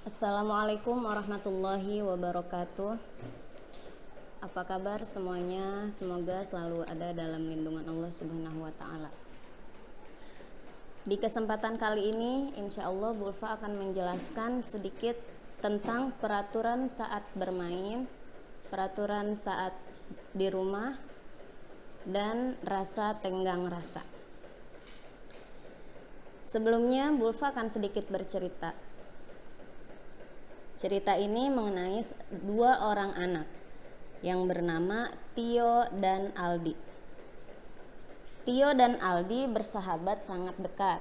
Assalamualaikum warahmatullahi wabarakatuh. Apa kabar semuanya? Semoga selalu ada dalam lindungan Allah Subhanahu wa taala. Di kesempatan kali ini insya Allah Bu Ulfa akan menjelaskan sedikit tentang peraturan saat bermain, peraturan saat di rumah, dan rasa tenggang rasa. Sebelumnya Bu Ulfa akan sedikit bercerita. Cerita ini mengenai dua orang anak yang bernama Tio dan Aldi. Tio dan Aldi bersahabat sangat dekat.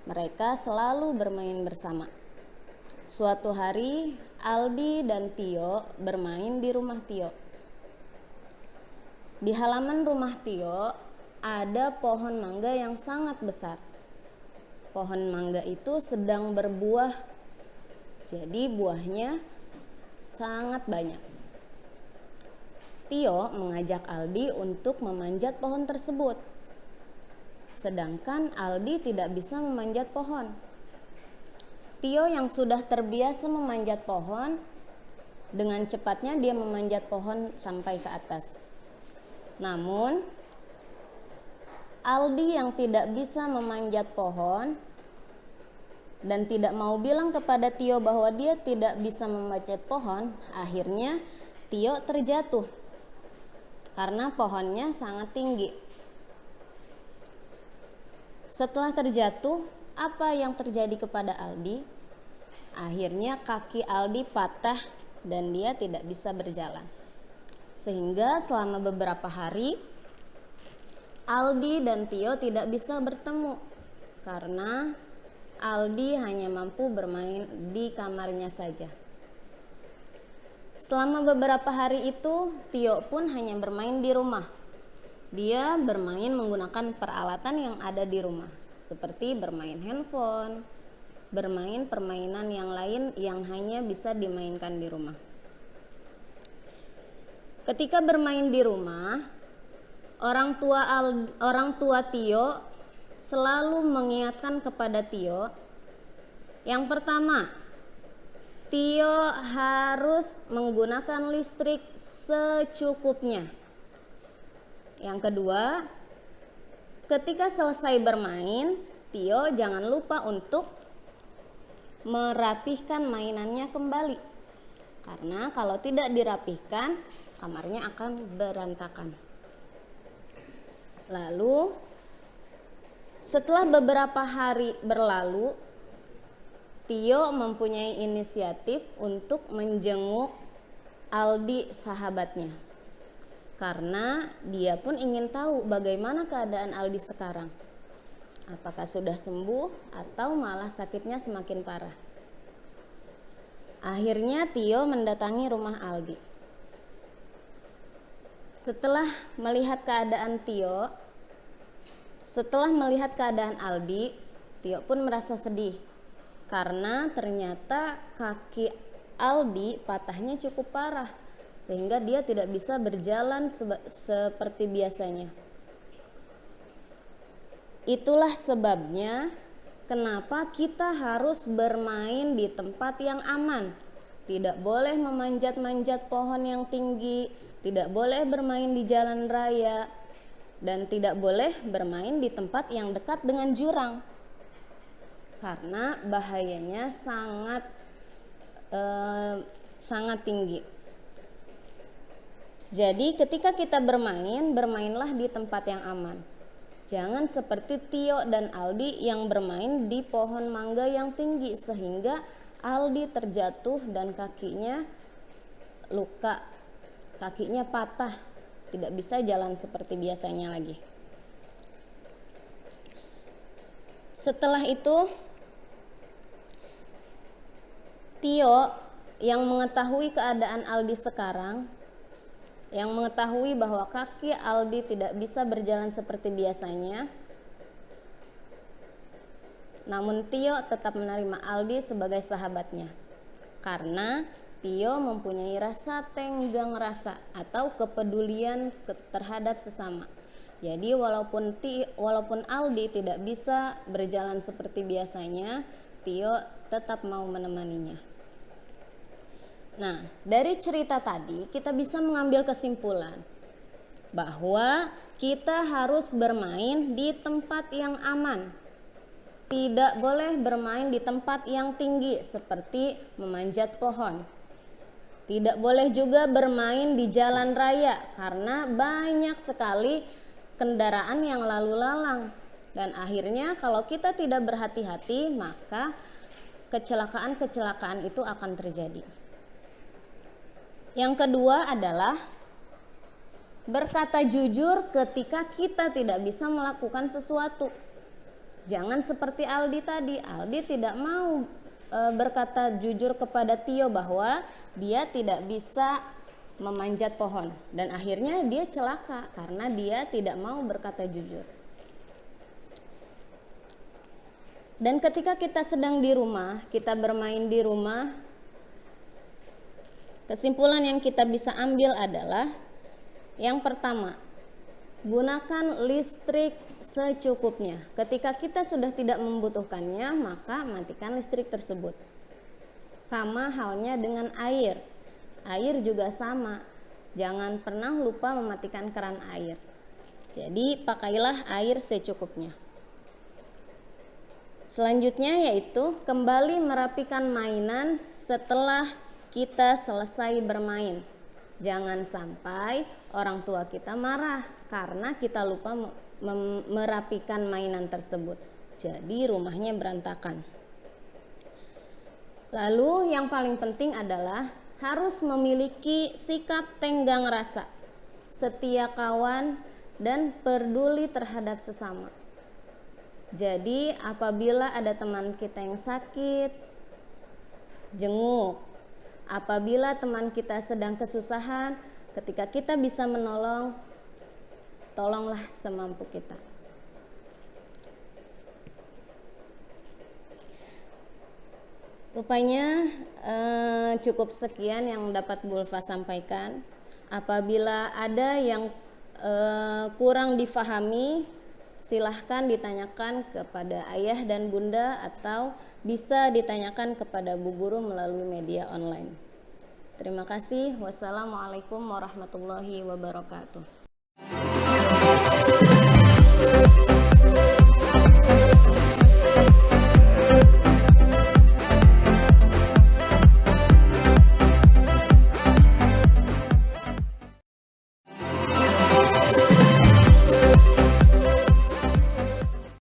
Mereka selalu bermain bersama. Suatu hari, Aldi dan Tio bermain di rumah Tio. Di halaman rumah Tio ada pohon mangga yang sangat besar. Pohon mangga itu sedang berbuah. Jadi buahnya sangat banyak. Tio mengajak Aldi untuk memanjat pohon tersebut. Sedangkan Aldi tidak bisa memanjat pohon. Tio yang sudah terbiasa memanjat pohon, dengan cepatnya dia memanjat pohon sampai ke atas. Namun Aldi yang tidak bisa memanjat pohon dan tidak mau bilang kepada Tio bahwa dia tidak bisa memanjat pohon, akhirnya Tio terjatuh karena pohonnya sangat tinggi. Setelah terjatuh, apa yang terjadi kepada Aldi? Akhirnya kaki Aldi patah dan dia tidak bisa berjalan. Sehingga selama beberapa hari Aldi dan Tio tidak bisa bertemu karena Aldi hanya mampu bermain di kamarnya saja. Selama beberapa hari itu, Tio pun hanya bermain di rumah. Dia bermain menggunakan peralatan yang ada di rumah, seperti bermain handphone, bermain permainan yang lain yang hanya bisa dimainkan di rumah. Ketika bermain di rumah, orang tua Tio selalu mengingatkan kepada Tio, yang pertama, Tio harus menggunakan listrik secukupnya. Yang kedua, ketika selesai bermain, Tio jangan lupa untuk merapihkan mainannya kembali. Karena kalau tidak dirapihkan, kamarnya akan berantakan. Lalu setelah beberapa hari berlalu, Tio mempunyai inisiatif untuk menjenguk Aldi sahabatnya. Karena dia pun ingin tahu bagaimana keadaan Aldi sekarang. Apakah sudah sembuh atau malah sakitnya semakin parah. Akhirnya Tio mendatangi rumah Aldi. Setelah melihat keadaan Aldi, Tio pun merasa sedih karena ternyata kaki Aldi patahnya cukup parah sehingga dia tidak bisa berjalan seperti biasanya. Itulah sebabnya kenapa kita harus bermain di tempat yang aman. Tidak boleh memanjat-manjat pohon yang tinggi, tidak boleh bermain di jalan raya, dan tidak boleh bermain di tempat yang dekat dengan jurang karena bahayanya sangat tinggi. Jadi ketika kita bermainlah di tempat yang aman. Jangan seperti Tio dan Aldi yang bermain di pohon mangga yang tinggi sehingga Aldi terjatuh dan kakinya luka, kakinya patah. Tidak bisa jalan seperti biasanya lagi. Setelah itu, Tio yang mengetahui keadaan Aldi sekarang, yang mengetahui bahwa kaki Aldi tidak bisa berjalan seperti biasanya, namun Tio tetap menerima Aldi sebagai sahabatnya. Karena Tio mempunyai rasa tenggang rasa atau kepedulian terhadap sesama. Jadi walaupun Aldi tidak bisa berjalan seperti biasanya, Tio tetap mau menemaninya. Nah, dari cerita tadi kita bisa mengambil kesimpulan bahwa kita harus bermain di tempat yang aman. Tidak boleh bermain di tempat yang tinggi seperti memanjat pohon. Tidak boleh juga bermain di jalan raya karena banyak sekali kendaraan yang lalu lalang. Dan akhirnya kalau kita tidak berhati-hati, maka kecelakaan-kecelakaan itu akan terjadi. Yang kedua adalah berkata jujur ketika kita tidak bisa melakukan sesuatu. Jangan seperti Aldi tadi. Aldi tidak mau berkata jujur kepada Tio bahwa dia tidak bisa memanjat pohon, dan akhirnya dia celaka karena dia tidak mau berkata jujur. Dan ketika kita sedang di rumah, kita bermain di rumah, kesimpulan yang kita bisa ambil adalah yang pertama, gunakan listrik secukupnya. Ketika kita sudah tidak membutuhkannya, maka matikan listrik tersebut. Sama halnya dengan air. Air juga sama. Jangan pernah lupa mematikan keran air. Jadi pakailah air secukupnya. Selanjutnya yaitu kembali merapikan mainan setelah kita selesai bermain. Jangan sampai orang tua kita marah karena kita lupa merapikan mainan tersebut. Jadi rumahnya berantakan. Lalu yang paling penting adalah harus memiliki sikap tenggang rasa, setia kawan, dan peduli terhadap sesama. Jadi apabila ada teman kita yang sakit, jenguk. Apabila teman kita sedang kesusahan, ketika kita bisa menolong, tolonglah semampu kita. Rupanya cukup sekian yang dapat Bu Ulfa sampaikan. Apabila ada yang kurang difahami, silahkan ditanyakan kepada ayah dan bunda atau bisa ditanyakan kepada Bu Guru melalui media online. Terima kasih. Wassalamualaikum warahmatullahi wabarakatuh.